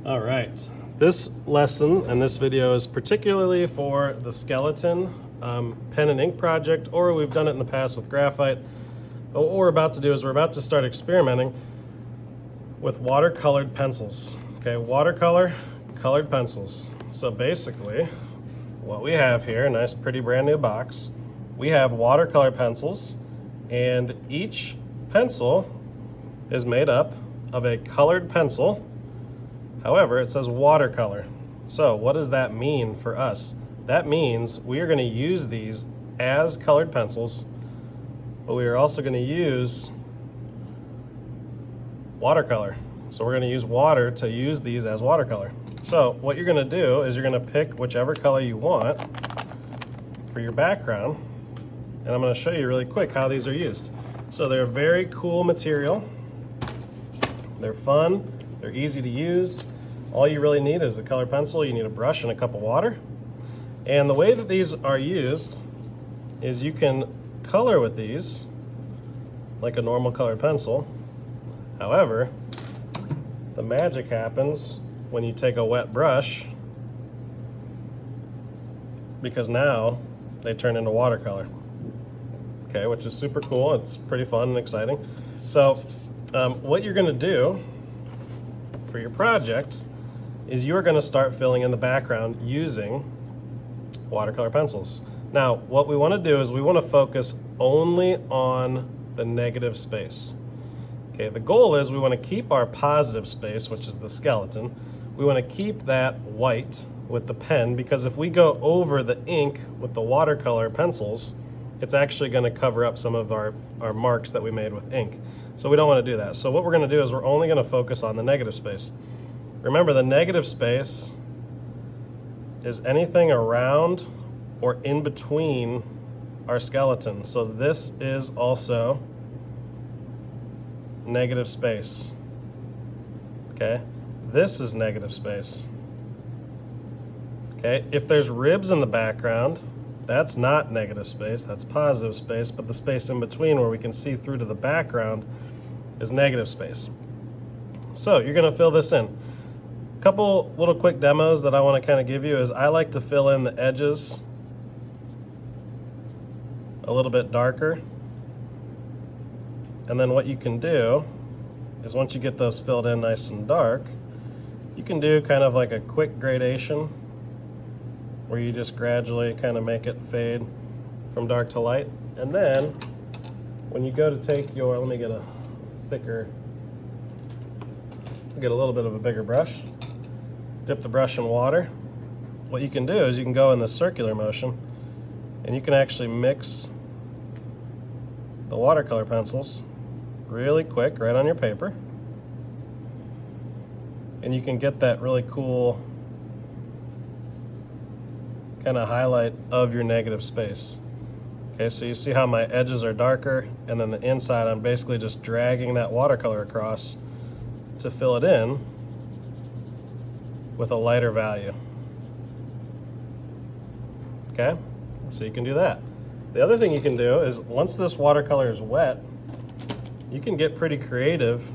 All right, this lesson and this video is particularly for the skeleton pen and ink project, or we've done it in the past with graphite. But what we're about to do is we're about to start experimenting with watercolored pencils. Okay, watercolor colored pencils. So basically, what we have here, a nice pretty brand new box, we have watercolor pencils, and each pencil is made up of a colored pencil. However, it says watercolor. So what does that mean for us? That means we are going to use these as colored pencils, but we are also going to use watercolor. So we're going to use water to use these as watercolor. So what you're going to do is you're going to pick whichever color you want for your background, and I'm going to show you really quick how these are used. So they're a very cool material. They're fun. They're easy to use. All you really need is the colored pencil. You need a brush and a cup of water. And the way that these are used is you can color with these like a normal colored pencil. However, the magic happens when you take a wet brush, because now they turn into watercolor. Okay, which is super cool. It's pretty fun and exciting. So what you're going to do for your project is you're going to start filling in the background using watercolor pencils. Now, what we want to do is we want to focus only on the negative space. Okay, the goal is we want to keep our positive space, which is the skeleton. We want to keep that white with the pen, because if we go over the ink with the watercolor pencils, it's actually going to cover up some of our marks that we made with ink. So we don't want to do that. So what we're going to do is we're only going to focus on the negative space. Remember, the negative space is anything around or in between our skeleton. So this is also negative space. Okay, this is negative space. Okay, if there's ribs in the background, that's not negative space, that's positive space, but the space in between where we can see through to the background is negative space. So you're going to fill this in. A couple little quick demos that I want to kind of give you is I like to fill in the edges a little bit darker. And then what you can do is once you get those filled in nice and dark, you can do kind of like a quick gradation where you just gradually kind of make it fade from dark to light. And then when you go to take your, let me get a thicker, get a little bit of a bigger brush, dip the brush in water. What you can do is you can go in the circular motion and you can actually mix the watercolor pencils really quick right on your paper, and you can get that really cool kind of highlight of your negative space. Okay, so you see how my edges are darker, and then the inside I'm basically just dragging that watercolor across to fill it in with a lighter value. Okay, so you can do that. The other thing you can do is once this watercolor is wet, you can get pretty creative.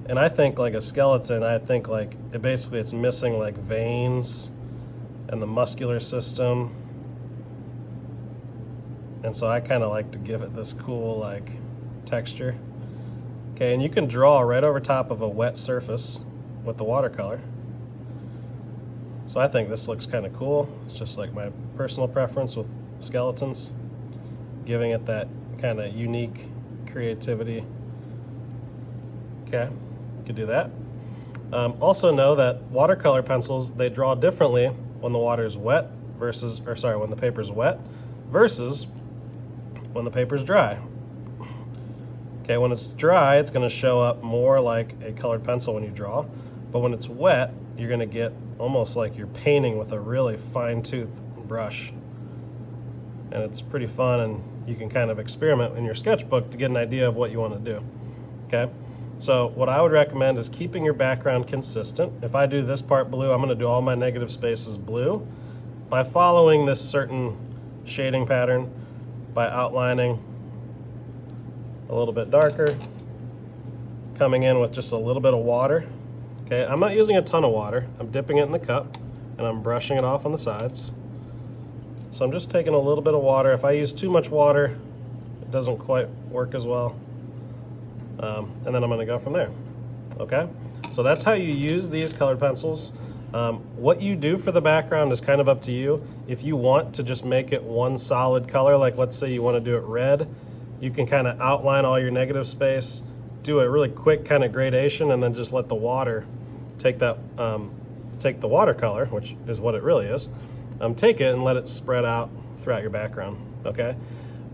And I think like a skeleton, I think like it's missing like veins and the muscular system. And so I kind of like to give it this cool like texture. Okay, and you can draw right over top of a wet surface with the watercolor. So I think this looks kind of cool. It's just like my personal preference with skeletons, giving it that kind of unique creativity. Okay, you could do that. Also know that watercolor pencils, they draw differently when the water is wet versus, or sorry, when the paper's wet versus when the paper's dry. Okay, when it's dry, it's going to show up more like a colored pencil when you draw, but when it's wet, you're going to get almost like you're painting with a really fine-tooth brush. And it's pretty fun, and you can kind of experiment in your sketchbook to get an idea of what you want to do. Okay, so what I would recommend is keeping your background consistent. If I do this part blue, I'm going to do all my negative spaces blue by following this certain shading pattern, by outlining a little bit darker, coming in with just a little bit of water. Okay, I'm not using a ton of water. I'm dipping it in the cup and I'm brushing it off on the sides. So I'm just taking a little bit of water. If I use too much water, it doesn't quite work as well. And then I'm gonna go from there, okay? So that's how you use these colored pencils. What you do for the background is kind of up to you. If you want to just make it one solid color, like let's say you want to do it red, you can kind of outline all your negative space, do a really quick kind of gradation, and then just let the water take that, take the watercolor, which is what it really is, take it and let it spread out throughout your background, okay?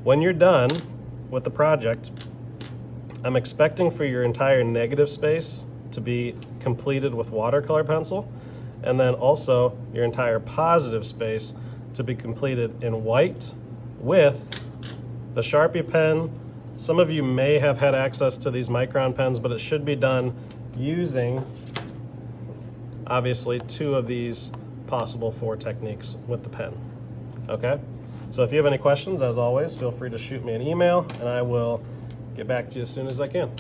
When you're done with the project, I'm expecting for your entire negative space to be completed with watercolor pencil, and then also your entire positive space to be completed in white with the Sharpie pen. Some of you may have had access to these Micron pens, but it should be done using, obviously, 2 of these possible 4 techniques with the pen, okay? So if you have any questions, as always, feel free to shoot me an email, and I will get back to you as soon as I can.